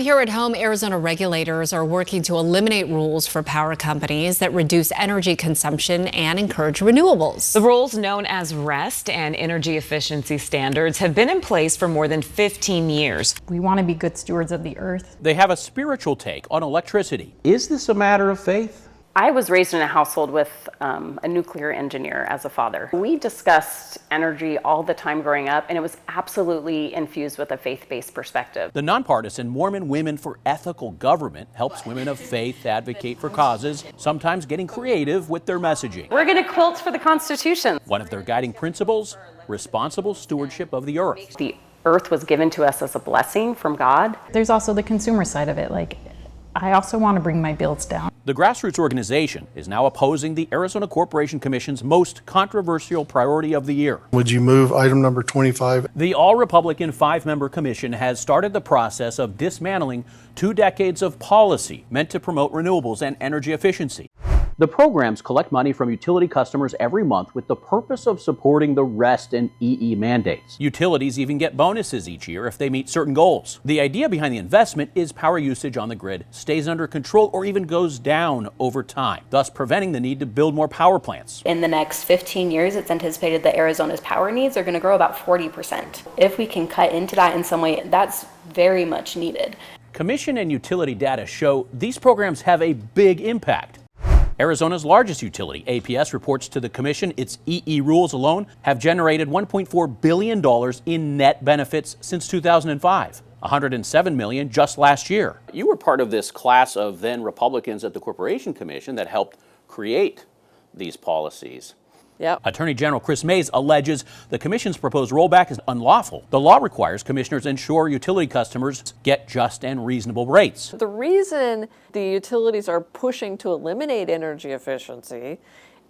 And here at home, Arizona regulators are working to eliminate rules for power companies that reduce energy consumption and encourage renewables. The rules, known as REST and energy efficiency standards, have been in place for more than 15 years. We want to be good stewards of the earth. They have a spiritual take on electricity. Is this a matter of faith? I was raised in a household with a nuclear engineer as a father. We discussed energy all the time growing up, and it was absolutely infused with a faith-based perspective. The nonpartisan Mormon Women for Ethical Government helps women of faith advocate for causes, sometimes getting creative with their messaging. We're going to quilt for the Constitution. One of their guiding principles, responsible stewardship of the earth. The earth was given to us as a blessing from God. There's also the consumer side of it. Like, I also want to bring my bills down. The grassroots organization is now opposing the Arizona Corporation Commission's most controversial priority of the year. Would you move item number 25? The all-Republican 5-member commission has started the process of dismantling 2 decades of policy meant to promote renewables and energy efficiency. The programs collect money from utility customers every month with the purpose of supporting the REST and EE mandates. Utilities even get bonuses each year if they meet certain goals. The idea behind the investment is power usage on the grid stays under control or even goes down over time, thus preventing the need to build more power plants. In the next 15 years, it's anticipated that Arizona's power needs are going to grow about 40%. If we can cut into that in some way, that's very much needed. Commission and utility data show these programs have a big impact. Arizona's largest utility, APS, reports to the commission its EE rules alone have generated $1.4 billion in net benefits since 2005. $107 million just last year. You were part of this class of then Republicans at the Corporation Commission that helped create these policies. Yep. Attorney General Chris Mays alleges the commission's proposed rollback is unlawful. The law requires commissioners ensure utility customers get just and reasonable rates. The reason the utilities are pushing to eliminate energy efficiency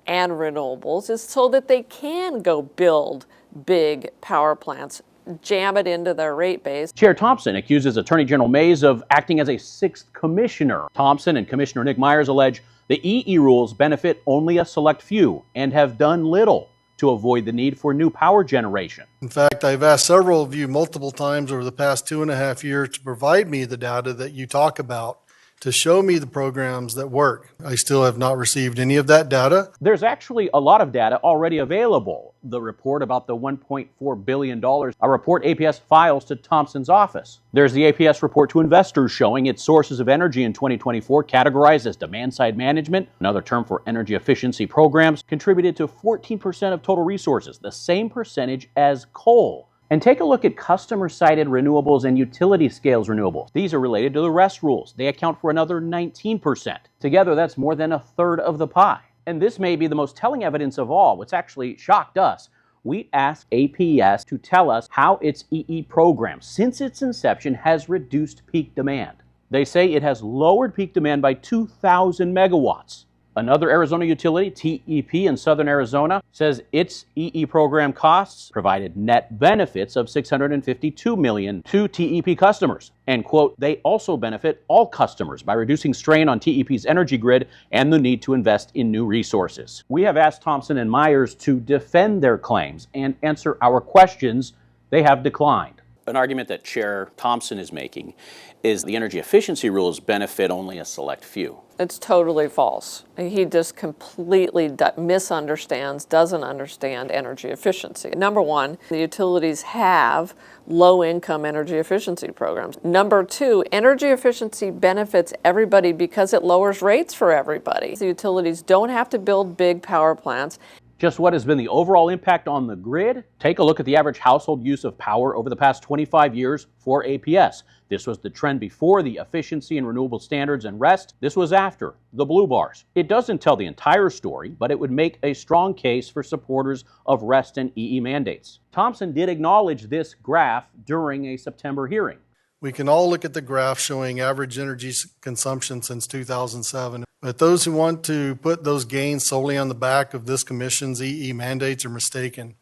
and renewables is so that they can go build big power plants, jam it into their rate base. Chair Thompson accuses Attorney General Mays of acting as a 6th commissioner. Thompson and Commissioner Nick Myers allege the EE rules benefit only a select few and have done little to avoid the need for new power generation. In fact, I've asked several of you multiple times over the past 2.5 years to provide me the data that you talk about, to show me the programs that work. I still have not received any of that data. There's actually a lot of data already available. The report about the $1.4 billion, a report APS files to Thompson's office. There's the APS report to investors showing its sources of energy in 2024 categorized as demand-side management, another term for energy efficiency programs, contributed to 14% of total resources, the same percentage as coal. And take a look at customer-sited renewables and utility-scales renewables. These are related to the REST rules. They account for another 19%. Together, that's more than a third of the pie. And this may be the most telling evidence of all. What's actually shocked us. We asked APS to tell us how its EE program, since its inception, has reduced peak demand. They say it has lowered peak demand by 2,000 megawatts. Another Arizona utility, TEP in southern Arizona, says its EE program costs provided net benefits of $652 million to TEP customers. And, quote, they also benefit all customers by reducing strain on TEP's energy grid and the need to invest in new resources. We have asked Thompson and Myers to defend their claims and answer our questions. They have declined. An argument that Chair Thompson is making is the energy efficiency rules benefit only a select few. It's totally false. He just completely misunderstands, doesn't understand energy efficiency. Number one, the utilities have low-income energy efficiency programs. Number two, energy efficiency benefits everybody because it lowers rates for everybody. The utilities don't have to build big power plants. Just what has been the overall impact on the grid? Take a look at the average household use of power over the past 25 years for APS. This was the trend before the efficiency and renewable standards and REST. This was after the blue bars. It doesn't tell the entire story, but it would make a strong case for supporters of REST and EE mandates. Thompson did acknowledge this graph during a September hearing. We can all look at the graph showing average energy consumption since 2007. But those who want to put those gains solely on the back of this commission's EE mandates are mistaken.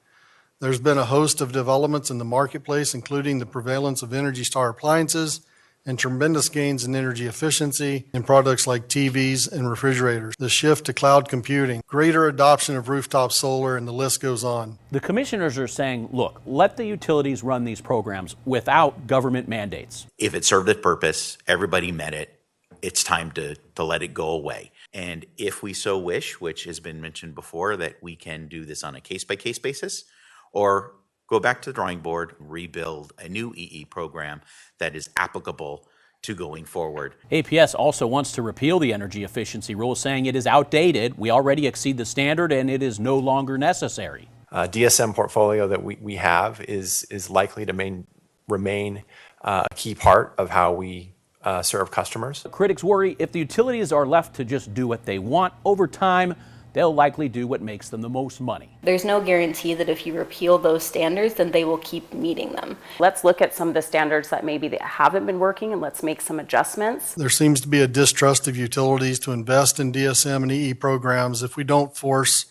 There's been a host of developments in the marketplace, including the prevalence of Energy Star appliances and tremendous gains in energy efficiency in products like TVs and refrigerators. The shift to cloud computing, greater adoption of rooftop solar, and the list goes on. The commissioners are saying, look, let the utilities run these programs without government mandates. If it served its purpose, everybody met it, it's time to let it go away. And if we so wish, which has been mentioned before, that we can do this on a case-by-case basis, or go back to the drawing board, rebuild a new EE program that is applicable to going forward. APS also wants to repeal the energy efficiency rule, saying it is outdated, we already exceed the standard, and it is no longer necessary. DSM portfolio that we have is likely to remain a key part of how we serve customers. Critics worry if the utilities are left to just do what they want, over time, they'll likely do what makes them the most money. There's no guarantee that if you repeal those standards, then they will keep meeting them. Let's look at some of the standards that maybe that haven't been working and let's make some adjustments. There seems to be a distrust of utilities to invest in DSM and EE programs if we don't force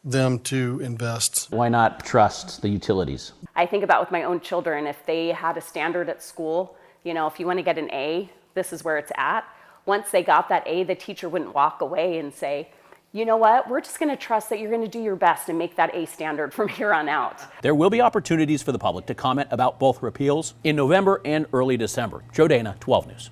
them to invest. Why not trust the utilities? I think about with my own children, if they had a standard at school, you know, if you want to get an A, this is where it's at. Once they got that A, the teacher wouldn't walk away and say, you know what, we're just going to trust that you're going to do your best and make that A standard from here on out. There will be opportunities for the public to comment about both repeals in November and early December. Joe Dana, 12 News.